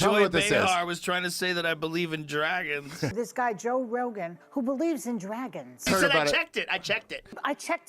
tell me what this is. Joy Behar was trying to say that I believe in dragons. This guy, Joe Rogan, who believes in dragons. He said, I checked it. I checked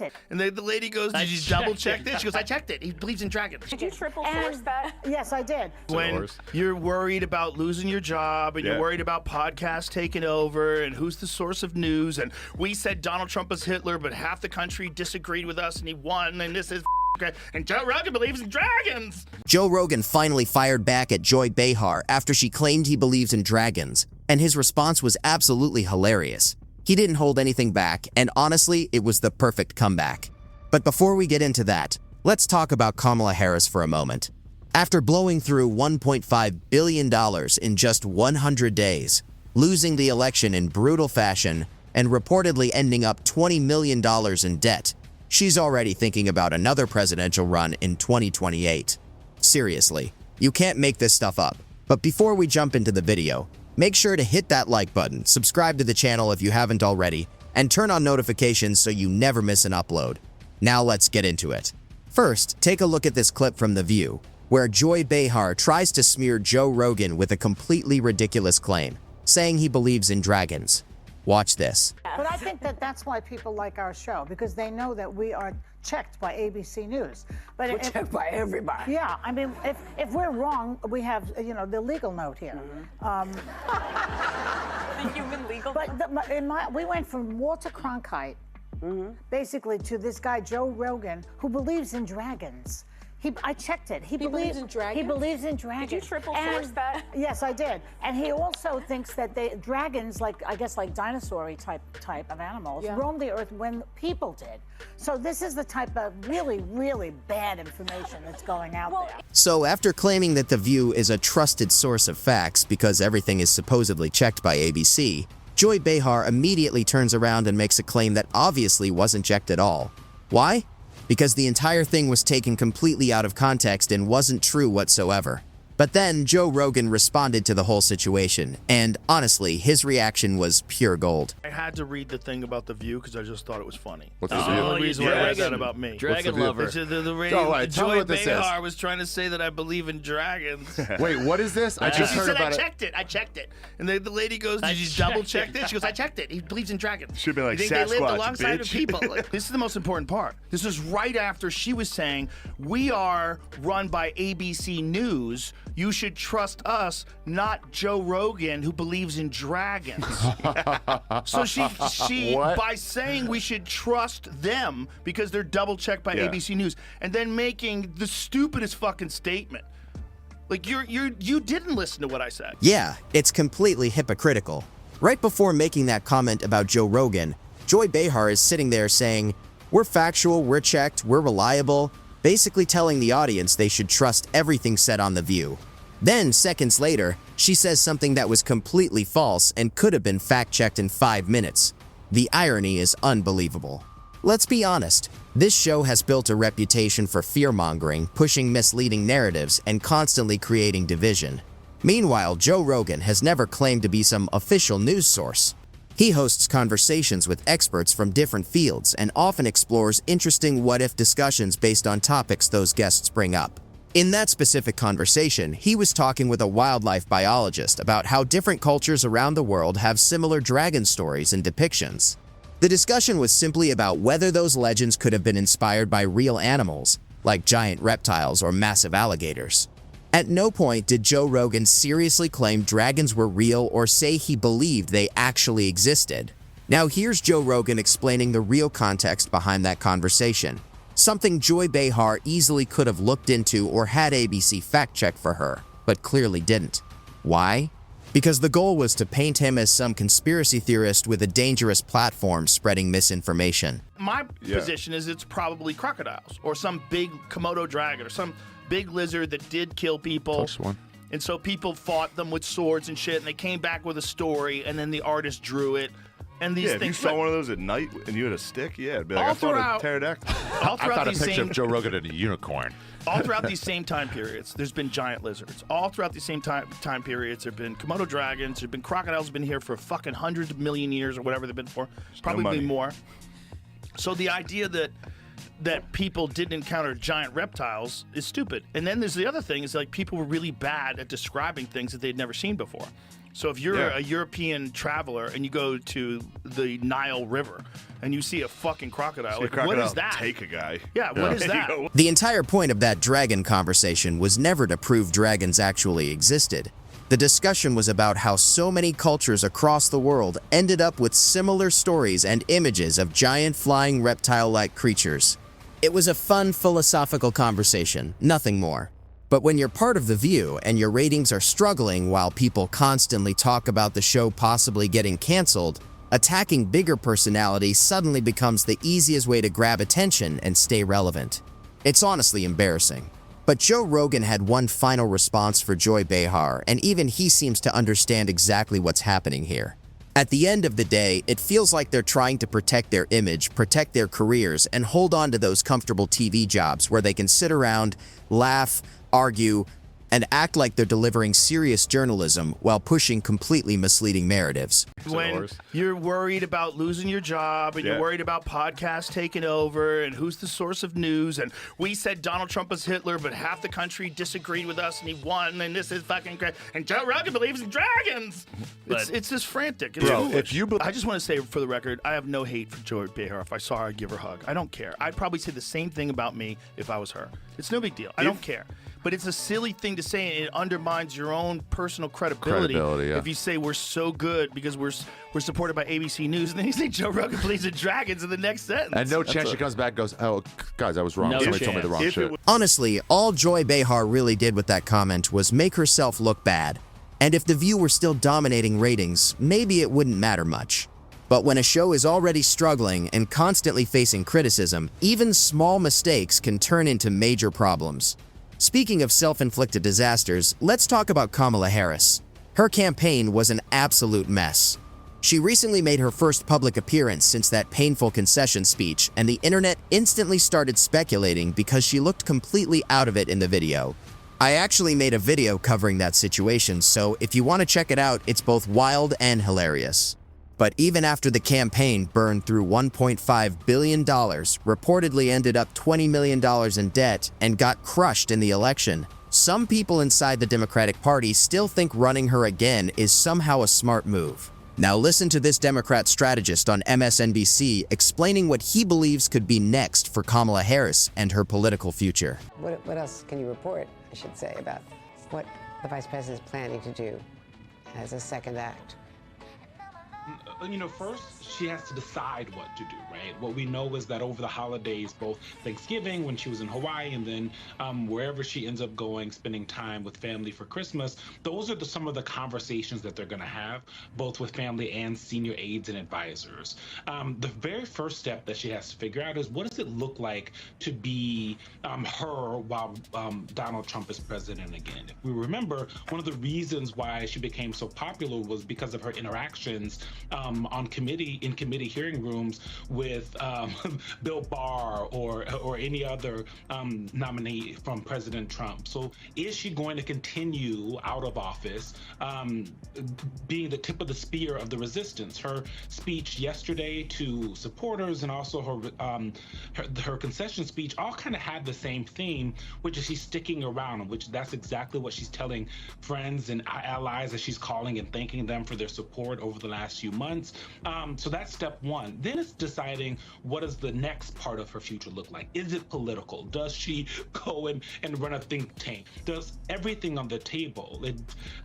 it. And the lady goes, did you double check this? She goes, I checked it. He believes in dragons. Did you triple source that? Yes, I did. When you're worried about losing your job and you're worried about podcasts taking over and who's the source of news, and we said Donald Trump was Hitler, but half the country disagreed with us and he won, and this is and Joe Rogan believes in dragons. Joe Rogan finally fired back at Joy Behar after she claimed he believes in dragons, and his response was absolutely hilarious. He didn't hold anything back, and honestly, it was the perfect comeback. But before we get into that, let's talk about Kamala Harris for a moment. After blowing through $1.5 billion in just 100 days, losing the election in brutal fashion, and reportedly ending up $20 million in debt, she's already thinking about another presidential run in 2028. Seriously, you can't make this stuff up. But before we jump into the video, make sure to hit that like button, subscribe to the channel if you haven't already, and turn on notifications so you never miss an upload. Now let's get into it. First, take a look at this clip from The View, where Joy Behar tries to smear Joe Rogan with a completely ridiculous claim, saying he believes in dragons. Watch this. But I think that that's why people like our show, because they know that we are checked by ABC News. But We're checked by everybody. Yeah, I mean, if we're wrong, we have, you know, the legal note here. The human legal. But we went from Walter Cronkite, basically, to this guy, Joe Rogan, who believes in dragons. I checked it. He believes in dragons? He believes in dragons. Did you triple source that? Yes, I did. And he also thinks that dragons, like I guess like dinosaur-y type of animals, roamed the earth when people did. So this is the type of really, really bad information that's going out there. So after claiming that The View is a trusted source of facts because everything is supposedly checked by ABC, Joy Behar immediately turns around and makes a claim that obviously wasn't checked at all. Why? Because the entire thing was taken completely out of context and wasn't true whatsoever. But then Joe Rogan responded to the whole situation, and honestly, his reaction was pure gold. I had to read the thing about The View because I just thought it was funny. What's That's The View? the only reason why I read that about me. Dragon lover. Joy Behar was trying to say that I believe in dragons. Wait, what is this? I just heard about it. I checked it. And the lady goes, did you double check this? She goes, I checked it. He believes in dragons. Should be like you think they lived Sasquatch, alongside of bitch. people. This is the most important part. This is right after she was saying, we are run by ABC News. You should trust us, not Joe Rogan, who believes in dragons. So she by saying we should trust them because they're double checked by ABC News, and then making the stupidest fucking statement. Like you didn't listen to what I said. Yeah, it's completely hypocritical. Right before making that comment about Joe Rogan, Joy Behar is sitting there saying, we're factual, we're checked, we're reliable, basically telling the audience they should trust everything said on The View. Then, seconds later, she says something that was completely false and could have been fact-checked in 5 minutes. The irony is unbelievable. Let's be honest, this show has built a reputation for fear-mongering, pushing misleading narratives, and constantly creating division. Meanwhile, Joe Rogan has never claimed to be some official news source. He hosts conversations with experts from different fields and often explores interesting what-if discussions based on topics those guests bring up. In that specific conversation, he was talking with a wildlife biologist about how different cultures around the world have similar dragon stories and depictions. The discussion was simply about whether those legends could have been inspired by real animals, like giant reptiles or massive alligators. At no point did Joe Rogan seriously claim dragons were real or say he believed they actually existed. Now here's Joe Rogan explaining the real context behind that conversation. Something Joy Behar easily could have looked into or had ABC fact-check for her, but clearly didn't. Why? Because the goal was to paint him as some conspiracy theorist with a dangerous platform spreading misinformation. My position is it's probably crocodiles or some big Komodo dragon or some big lizard that did kill people. Touched one. And so people fought them with swords and shit, and they came back with a story, and then the artist drew it. And these If things, you saw one of those at night and you had a stick, it'd be like, All I found throughout- a pterodactyl. all I throughout found a these picture same of Joe Rogan and a unicorn. all throughout these same time periods, there's been giant lizards. All throughout these same time periods, there've been Komodo dragons. There've been crocodiles. Been here for fucking hundreds of million years or whatever they've been for. Probably money. more. So the idea that that people didn't encounter giant reptiles is stupid. And then there's the other thing is like people were really bad at describing things that they'd never seen before. So if you're a European traveler and you go to the Nile River and you see a fucking crocodile, like, what is that? Take a guy. Yeah, what is that? The entire point of that dragon conversation was never to prove dragons actually existed. The discussion was about how so many cultures across the world ended up with similar stories and images of giant flying reptile-like creatures. It was a fun philosophical conversation, nothing more. But when you're part of The View and your ratings are struggling while people constantly talk about the show possibly getting canceled, attacking bigger personalities suddenly becomes the easiest way to grab attention and stay relevant. It's honestly embarrassing. But Joe Rogan had one final response for Joy Behar, and even he seems to understand exactly what's happening here. At the end of the day, it feels like they're trying to protect their image, protect their careers, and hold on to those comfortable TV jobs where they can sit around, laugh, argue, and act like they're delivering serious journalism while pushing completely misleading narratives. When you're worried about losing your job and you're worried about podcasts taking over and who's the source of news and we said Donald Trump was Hitler, but half the country disagreed with us and he won and this is fucking great and Joe Rogan believes in dragons. It's just frantic. It's foolish. I just want to say for the record, I have no hate for Joy Behar. If I saw her, I'd give her a hug. I don't care. I'd probably say the same thing about me if I was her. It's no big deal. I don't care. But it's a silly thing to say, and it undermines your own personal credibility if you say we're so good because we're supported by ABC News, and then you say Joe Rogan believes in dragons in the next sentence. And no chance she comes back and goes, oh, guys, I was wrong. Somebody told me the wrong shit. Honestly, all Joy Behar really did with that comment was make herself look bad. And if The View were still dominating ratings, maybe it wouldn't matter much. But when a show is already struggling and constantly facing criticism, even small mistakes can turn into major problems. Speaking of self-inflicted disasters, let's talk about Kamala Harris. Her campaign was an absolute mess. She recently made her first public appearance since that painful concession speech, and the internet instantly started speculating because she looked completely out of it in the video. I actually made a video covering that situation, so if you want to check it out, it's both wild and hilarious. But even after the campaign burned through $1.5 billion, reportedly ended up $20 million in debt, and got crushed in the election, some people inside the Democratic Party still think running her again is somehow a smart move. Now listen to this Democrat strategist on MSNBC explaining what he believes could be next for Kamala Harris and her political future. What else can you report, I should say, about what the Vice President is planning to do as a second act? You know, first, she has to decide what to do, right? What we know is that over the holidays, both Thanksgiving when she was in Hawaii and then wherever she ends up going, spending time with family for Christmas, those are some of the conversations that they're going to have, both with family and senior aides and advisors. The very first step that she has to figure out is what does it look like to be her while Donald Trump is president again? If we remember, one of the reasons why she became so popular was because of her interactions in committee hearing rooms with Bill Barr or any other nominee from President Trump. So is she going to continue out of office being the tip of the spear of the resistance? Her speech yesterday to supporters and also her concession speech all kind of had the same theme, which is she's sticking around, which that's exactly what she's telling friends and allies that she's calling and thanking them for their support over the last few months. So that's step one. Then it's deciding what does the next part of her future look like. Is it political? Does she go and run a think tank? Does everything on the table?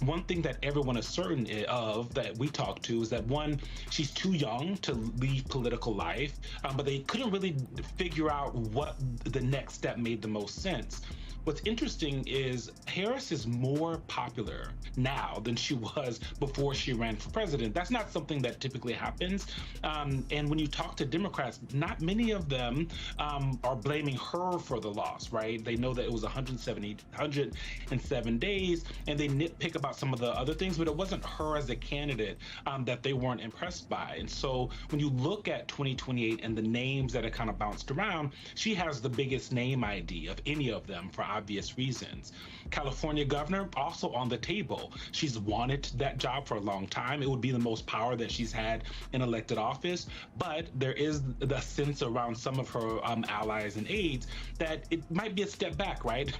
One thing that everyone is certain of that we talk to is that one, she's too young to leave political life, but they couldn't really figure out what the next step made the most sense. What's interesting is Harris is more popular now than she was before she ran for president. That's not something that typically happens. And when you talk to Democrats, not many of them are blaming her for the loss, right? They know that it was 107 days, and they nitpick about some of the other things, but it wasn't her as a candidate that they weren't impressed by. And so when you look at 2028 and the names that are kind of bounced around, she has the biggest name ID of any of them for obvious reasons. California governor, also on the table. She's wanted that job for a long time. It would be the most power that she's had in elected office, but there is the sense around some of her allies and aides that it might be a step back, right?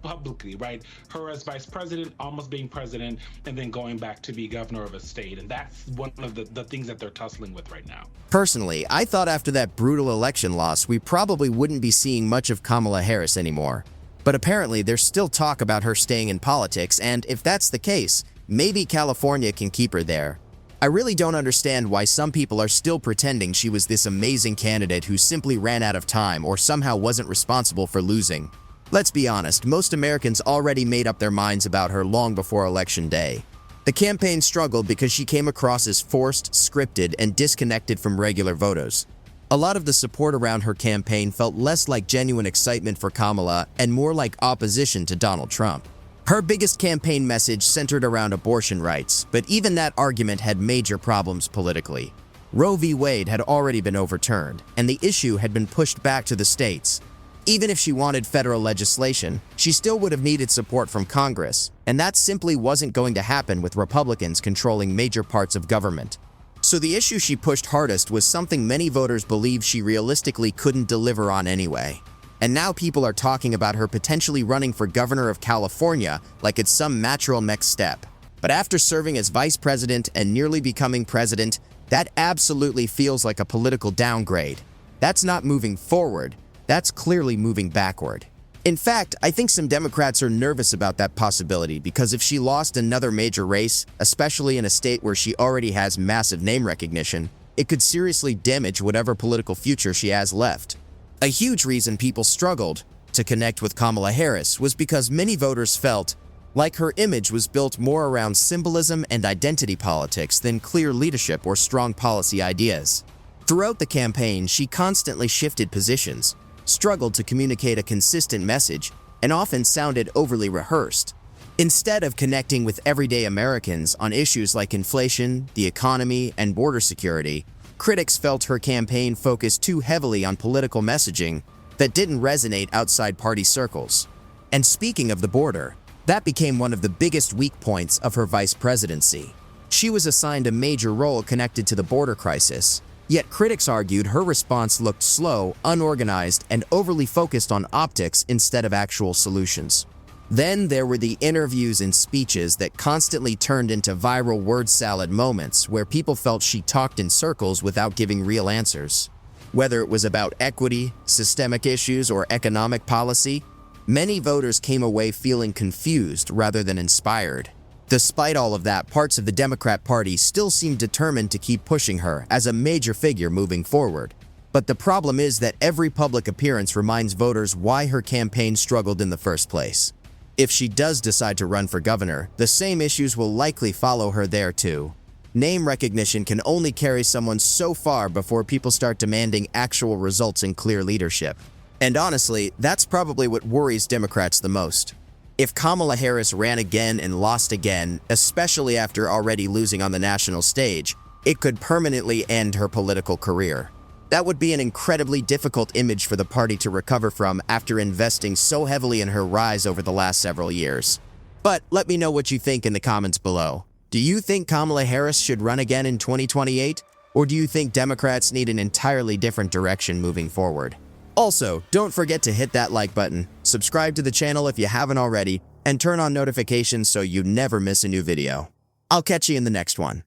Publicly, right? Her as vice president, almost being president, and then going back to be governor of a state. And that's one of the things that they're tussling with right now. Personally, I thought after that brutal election loss, we probably wouldn't be seeing much of Kamala Harris anymore. But apparently, there's still talk about her staying in politics, and if that's the case, maybe California can keep her there. I really don't understand why some people are still pretending she was this amazing candidate who simply ran out of time or somehow wasn't responsible for losing. Let's be honest, most Americans already made up their minds about her long before Election Day. The campaign struggled because she came across as forced, scripted, and disconnected from regular voters. A lot of the support around her campaign felt less like genuine excitement for Kamala and more like opposition to Donald Trump. Her biggest campaign message centered around abortion rights, but even that argument had major problems politically. Roe v. Wade had already been overturned, and the issue had been pushed back to the states. Even if she wanted federal legislation, she still would have needed support from Congress, and that simply wasn't going to happen with Republicans controlling major parts of government. So the issue she pushed hardest was something many voters believed she realistically couldn't deliver on anyway. And now people are talking about her potentially running for governor of California like it's some natural next step. But after serving as vice president and nearly becoming president, that absolutely feels like a political downgrade. That's not moving forward, that's clearly moving backward. In fact, I think some Democrats are nervous about that possibility because if she lost another major race, especially in a state where she already has massive name recognition, it could seriously damage whatever political future she has left. A huge reason people struggled to connect with Kamala Harris was because many voters felt like her image was built more around symbolism and identity politics than clear leadership or strong policy ideas. Throughout the campaign, she constantly shifted positions, struggled to communicate a consistent message, and often sounded overly rehearsed. Instead of connecting with everyday Americans on issues like inflation, the economy, and border security, critics felt her campaign focused too heavily on political messaging that didn't resonate outside party circles. And speaking of the border, that became one of the biggest weak points of her vice presidency. She was assigned a major role connected to the border crisis, yet critics argued her response looked slow, unorganized, and overly focused on optics instead of actual solutions. Then there were the interviews and speeches that constantly turned into viral word salad moments where people felt she talked in circles without giving real answers. Whether it was about equity, systemic issues, or economic policy, many voters came away feeling confused rather than inspired. Despite all of that, parts of the Democrat Party still seemed determined to keep pushing her as a major figure moving forward. But the problem is that every public appearance reminds voters why her campaign struggled in the first place. If she does decide to run for governor, the same issues will likely follow her there too. Name recognition can only carry someone so far before people start demanding actual results and clear leadership. And honestly, that's probably what worries Democrats the most. If Kamala Harris ran again and lost again, especially after already losing on the national stage, it could permanently end her political career. That would be an incredibly difficult image for the party to recover from after investing so heavily in her rise over the last several years. But let me know what you think in the comments below. Do you think Kamala Harris should run again in 2028? Or do you think Democrats need an entirely different direction moving forward? Also, don't forget to hit that like button, subscribe to the channel if you haven't already, and turn on notifications so you never miss a new video. I'll catch you in the next one.